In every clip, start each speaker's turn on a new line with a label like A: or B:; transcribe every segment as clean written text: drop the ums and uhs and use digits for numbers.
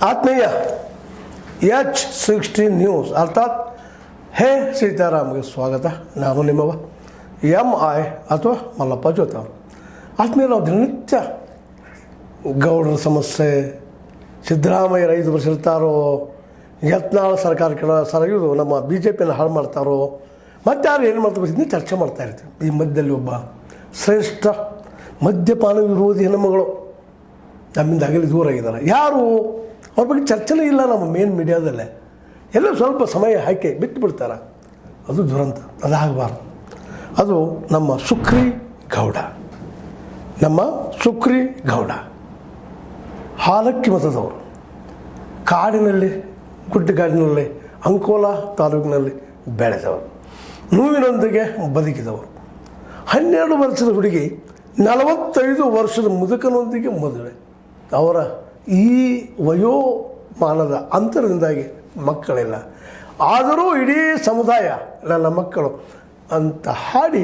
A: ಆತ್ಮೀಯ H16 news ಅರ್ಥಾತ್ ಹೇ ಸೀತಾರಾಮ್ಗೆ ಸ್ವಾಗತ. ನಾನು ನಿಮ್ಮವ MI ಅಥವಾ ಮಲ್ಲಪ್ಪ ಜೋತ. ಆತ್ಮೀಯ ನಾವು ದಿನನಿತ್ಯ ಗೌಡರ ಸಮಸ್ಯೆ, ಸಿದ್ದರಾಮಯ್ಯ 5 ವರ್ಷ ಇರ್ತಾರೋ, ಯತ್ನಾಳ ಸರ್ಕಾರ ಇದು ನಮ್ಮ BJPನ ಹಾಳು ಮಾಡ್ತಾರೋ, ಮತ್ತು ಯಾರು ಏನು ಮಾಡ್ತಾರೆ ಇದನ್ನ ಚರ್ಚೆ ಮಾಡ್ತಾ ಇರ್ತೀವಿ. ಈ ಮಧ್ಯದಲ್ಲಿ ಒಬ್ಬ ಶ್ರೇಷ್ಠ ಮದ್ಯಪಾನ ವಿರೋಧಿ ಹೆಣ್ಣುಮಗಳು ನಮ್ಮಿಂದ ಆಗಲಿ ದೂರ ಆಗಿದ್ದಾರೆ. ಯಾರು ಅವ್ರ ಬಗ್ಗೆ ಚರ್ಚೆನೇ ಇಲ್ಲ ನಮ್ಮ ಮೇನ್ ಮೀಡಿಯಾದಲ್ಲೇ. ಎಲ್ಲ ಸ್ವಲ್ಪ ಸಮಯ ಹಾಕಿ ಬಿಟ್ಟು ಬಿಡ್ತಾರೆ. ಅದು ದುರಂತ, ಅದಾಗಬಾರ್ದು. ಅದು ನಮ್ಮ ಸುಕ್ರಿ ಗೌಡ ಹಾಲಕ್ಕಿ ಮತದವರು, ಕಾಡಿನಲ್ಲಿ ಗುಡ್ಡಗಾಡಿನಲ್ಲಿ ಅಂಕೋಲಾ ತಾಲೂಕಿನಲ್ಲಿ ಬೆಳೆದವರು, ನೋವಿನೊಂದಿಗೆ ಬದುಕಿದವರು. 12 ವರ್ಷದ ಹುಡುಗಿ 45 ವರ್ಷದ ಮುದುಕನೊಂದಿಗೆ ಮದುವೆ. ಅವರ ಈ ವಯೋಮಾನದ ಅಂತರದಿಂದಾಗಿ ಮಕ್ಕಳಿಲ್ಲ. ಆದರೂ ಇಡೀ ಸಮುದಾಯ ನನ್ನ ಮಕ್ಕಳು ಅಂತ ಹಾಡಿ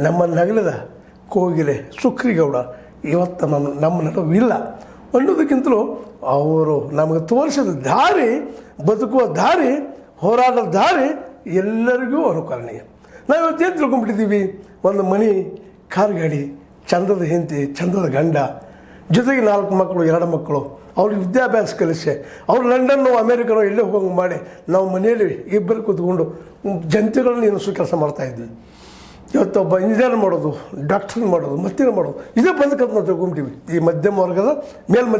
A: ನಮ್ಮ ನಗಲದ ಕೋಗಿಲೆ ಸುಕ್ರಿಗೌಡ ಇವತ್ತು ನಮ್ಮ ನಡುವಿಲ್ಲ ಅನ್ನೋದಕ್ಕಿಂತಲೂ ಅವರು ನಮಗೆ ತೋರಿಸಿದ ದಾರಿ, ಬದುಕುವ ದಾರಿ, ಹೋರಾಟದ ದಾರಿ ಎಲ್ಲರಿಗೂ ಅನುಕರಣೀಯ. ನಾವು ಇವತ್ತೇನು ತಿಳ್ಕೊಂಡ್ಬಿಟ್ಟಿದ್ದೀವಿ, ಒಂದು ಮನೆ, ಕಾರ್ ಗಾಡಿ, ಚಂದದ ಹೆಂಡತಿ, ಚಂದದ ಗಂಡ, ಜೊತೆಗೆ 4 ಮಕ್ಕಳು, 2 ಮಕ್ಕಳು, ಅವ್ರಿಗೆ ವಿದ್ಯಾಭ್ಯಾಸ ಕಲಿಸಿ ಅವ್ರು ಲಂಡನ್ನು ಅಮೇರಿಕನೋ ಎಲ್ಲೇ ಹೋಗಂಗೆ ಮಾಡಿ ನಾವು ಮನೆಯಲ್ಲಿ ಇಬ್ಬರು ಕೂತ್ಕೊಂಡು ಜನತೆಗಳನ್ನ ಎನಿಸೋ ಕೆಲಸ ಮಾಡ್ತಾಯಿದ್ವಿ. ಇವತ್ತೊಬ್ಬ ಇಂಜಿನಿಯರ್ ಮಾಡೋದು, ಡಾಕ್ಟರ್ ಮಾಡೋದು, ಮತ್ತೇನು ಮಾಡೋದು, ಇದೇ ಬದುಕಂತ ನಾವು ತಿಳ್ಕೊಂಬಿಟ್ಟಿವಿ. ಈ ಮಧ್ಯಮ ವರ್ಗದ ಮೇಲ್ಮಧ್ಯ